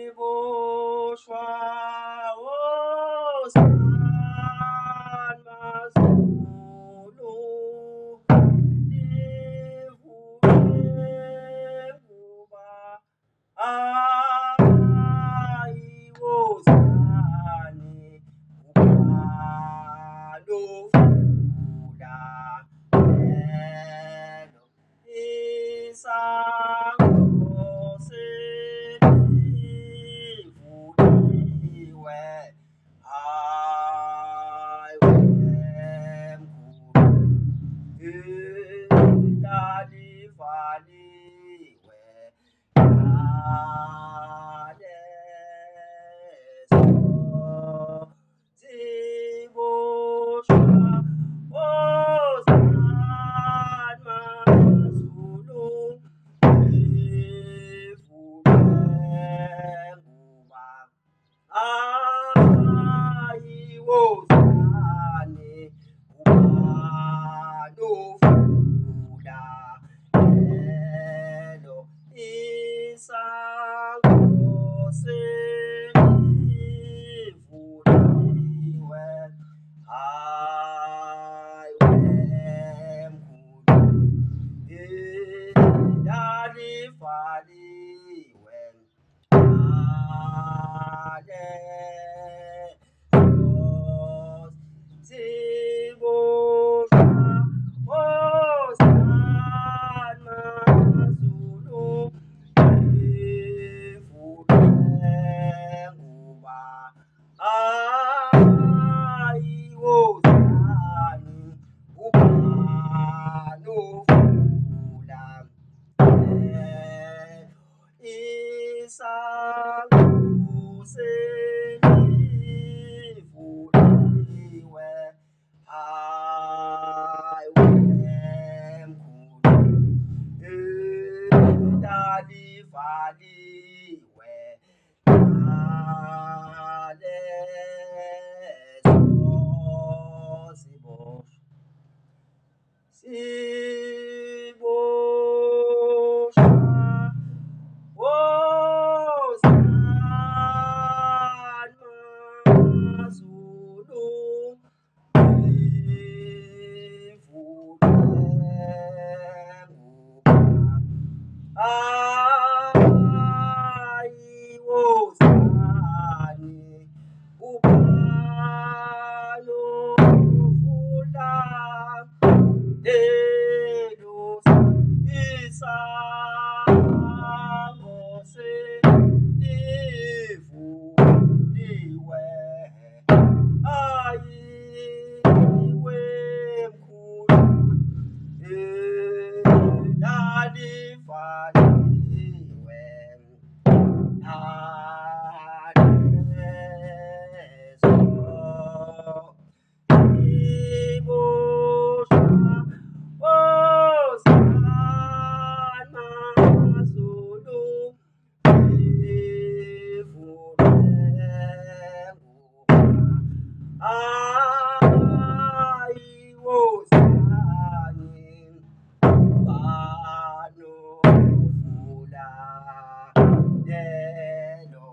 Siboshwa Osan Mazulu Ivulevuba Ayiwozane Ubalofula Elo Isango Selivuliwe Ayiwemkhulu Idalivaliwe Aleso Siboshwa Ozan Mazulu Ivulevuba Ayiwozane Ubalofula Elo Isango Selivuliwe Ayiwemkhulu Idalivaliwe Alesos Siboshwa Ozan Mazulu Ivulevuba Ayiwozane Ubalofula Isango Selivuliwe Ayiwemkhulu Idalivaliwe Aleso Siboshwa Ozan Mazulu Ivulevuba Ayiwozane Ubalofula Elo Isango Selivuliwe Ayiwemkhulu Idalivaliwe Aleso Siboshwa Ozan Mazulu Ivulevuba Ayiwozane Ubalofula Elo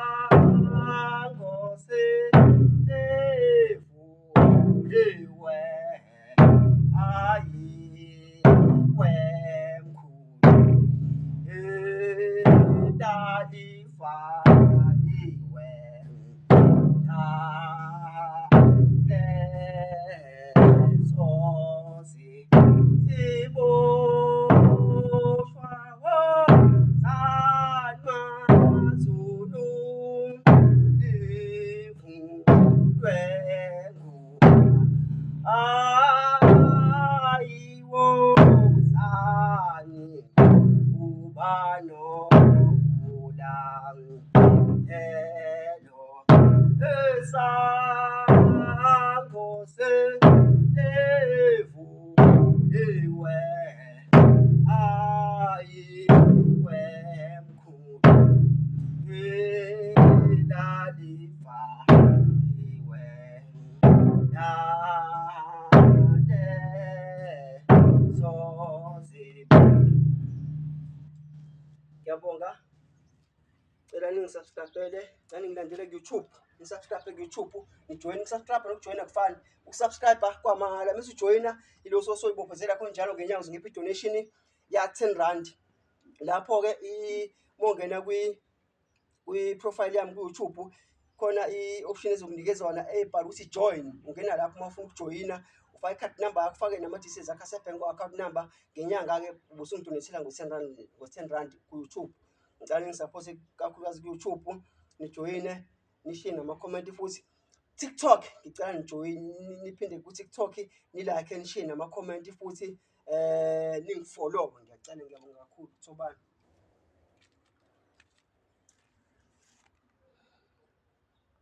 Isango Selivuliwe Ayiwemkhulu Idalivaliwe Aleso Siboshwa Ozan Mazulu Ivulevuba Ayiwozane Ubalofula Elo Isango Selivuliwe Ayiwemkhulu Idalivaliwe Aleso Ngiyabonga. Cela ningisubscribe-ele, naningilandele ku-YouTube. Nisubscribe ku-YouTube, nijoyine. Ukusubscribe nokujoyina kufani. Ukusubscribe kwamahhala, mase ujoyina ilo soyibophezela khona njalo ngenyanga uzongipha i-donation ya 10 rand. Lapho-ke mongena kwi-profile yami ku-YouTube khona i-option ezokunikeza wona ebhala ukuthi join. Ungena lapho uma ufuna ukujoyina, ufake i-card number yakho, ufake nama-details akho asebhenki account number. Ngenyanga-ke ubusungidonethela ngo-10 rand ku-YouTube. Ngicela ningisaphothe kakhulukazi ku-YouTube, nijoyine, nishiye nama-comment futhi. TikTok ngicela nijoyine, niphinde ku-TikTok nilike, nishiye nama-comment futhi ningifollow. Ngiyacela, ngiyabonga kakhulu. Thobani.